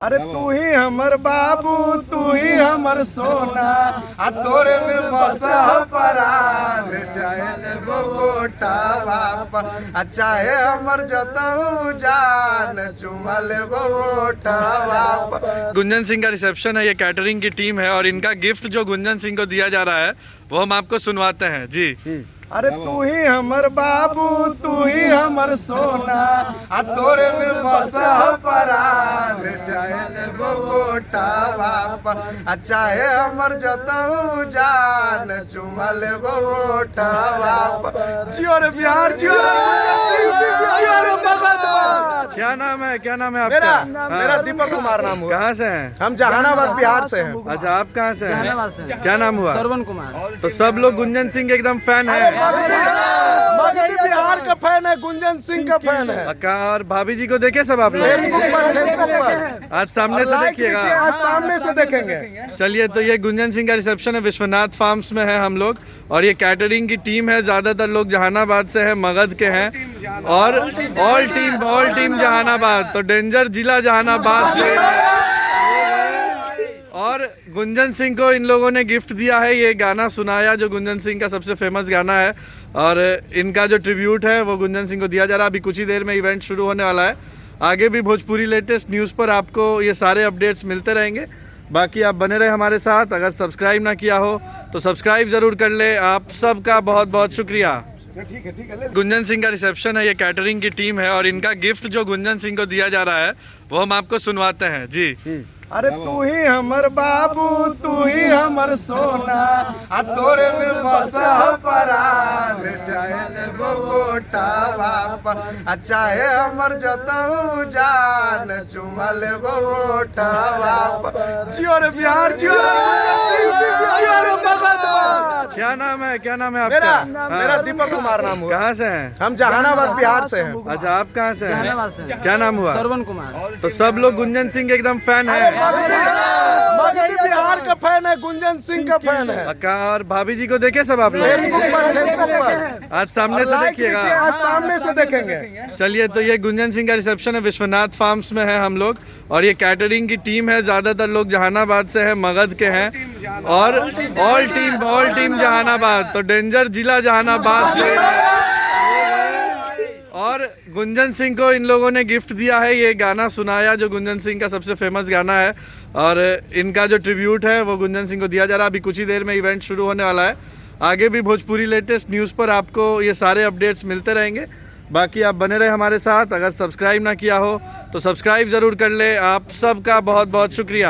अरे तू ही हमर बाबू, तू ही हमर सोना, आ तोरे में बसा परान, चाहे देबो कोटा बापा, आ चाहे हमर जतऊ जान, चुमा लेबो ओटा बापा। गुंजन सिंह का रिसेप्शन है, ये कैटरिंग की टीम है और इनका गिफ्ट जो गुंजन सिंह को दिया जा रहा है वो हम आपको सुनवाते हैं जी। अरे तू ही हमर बाबू, तू ही हमर सोना, आ तोरे में बसा परान, चाहे देबो कोटा बापा, आ चाहे हमर जतऊ जान, चुमा लेबो ओटा बापा। जियो रे बिहार, जियो रे भगवान। क्या नाम है मेरा आपका? मेरा दीपक कुमार नाम हुआ। कहाँ से हैं? हम जहानाबाद बिहार से हैं। अच्छा, आप कहाँ से हैं? जहानाबाद से। क्या नाम हुआ? श्रवण कुमार। तो सब लोग गुंजन सिंह के एकदम फैन है। मगही बिहार का फैन है, गुंजन सिंह का फैन है। और भाभी जी को देखे सब आप लोग? फेसबुक पर आज सामने से लाइक देखिएगा। आज सामने से देखेंगे। चलिए, तो ये गुंजन सिंह का रिसेप्शन है, विश्वनाथ फार्म्स में है हम लोग और ये कैटरिंग की टीम है। ज़्यादातर लोग जहानाबाद से हैं, मगध के हैं और ऑल टीम जहानाबाद। तो डेंजर जिला जहानाबाद से। और गुंजन सिंह को इन लोगों ने गिफ्ट दिया है ये गाना सुनाया, जो गुंजन सिंह का सबसे फेमस गाना है और इनका जो ट्रिब्यूट है वो गुंजन सिंह को दिया जा रहा है। अभी कुछ ही देर में इवेंट शुरू होने वाला है। आगे भी भोजपुरी लेटेस्ट न्यूज़ पर आपको ये सारे अपडेट्स मिलते रहेंगे। बाकी आप बने रहे हमारे साथ। अगर सब्सक्राइब ना किया हो तो सब्सक्राइब ज़रूर कर ले। आप सबका बहुत बहुत शुक्रिया। ठीक है। गुंजन सिंह का रिसेप्शन है, ये कैटरिंग की टीम है और इनका गिफ्ट जो गुंजन सिंह को दिया जा रहा है वो हम आपको सुनवाते हैं जी। अरे तू ही हमर बाबू, तू ही हमर सोना, आ तोरे में बसा परान, चाहे देबो कोटा बापा, आ चाहे हमर जतऊ जान, चुमा लेबो ओटा बापा। जियो रे बिहार, जियो रे भगवान। क्या नाम है मेरा आपका? मेरा दीपक कुमार नाम हुआ। कहाँ से हैं? हम जहानाबाद बिहार से हैं। अच्छा, आप कहाँ से हैं? जहानाबाद से। क्या नाम हुआ? श्रवण कुमार। तो सब लोग गुंजन सिंह के एकदम फैन है। मगही बिहार का फैन है, गुंजन सिंह का फैन है। और भाभी जी को देखे सब आप लोग? फेसबुक पर आज सामने से लाइक देखिएगा। आज सामने से देखेंगे। चलिए, तो ये गुंजन सिंह का रिसेप्शन है, विश्वनाथ फार्म्स में है हम लोग और ये कैटरिंग की टीम है। ज़्यादातर लोग जहानाबाद से हैं, मगध के हैं और ऑल टीम जहानाबाद। तो डेंजर जिला जहानाबाद से। और गुंजन सिंह को इन लोगों ने गिफ्ट दिया है ये गाना सुनाया, जो गुंजन सिंह का सबसे फेमस गाना है और इनका जो ट्रिब्यूट है वो गुंजन सिंह को दिया जा रहा है। अभी कुछ ही देर में इवेंट शुरू होने वाला है। आगे भी भोजपुरी लेटेस्ट न्यूज़ पर आपको ये सारे अपडेट्स मिलते रहेंगे। बाकी आप बने रहे हमारे साथ। अगर सब्सक्राइब ना किया हो तो सब्सक्राइब ज़रूर कर ले। आप सबका बहुत बहुत शुक्रिया।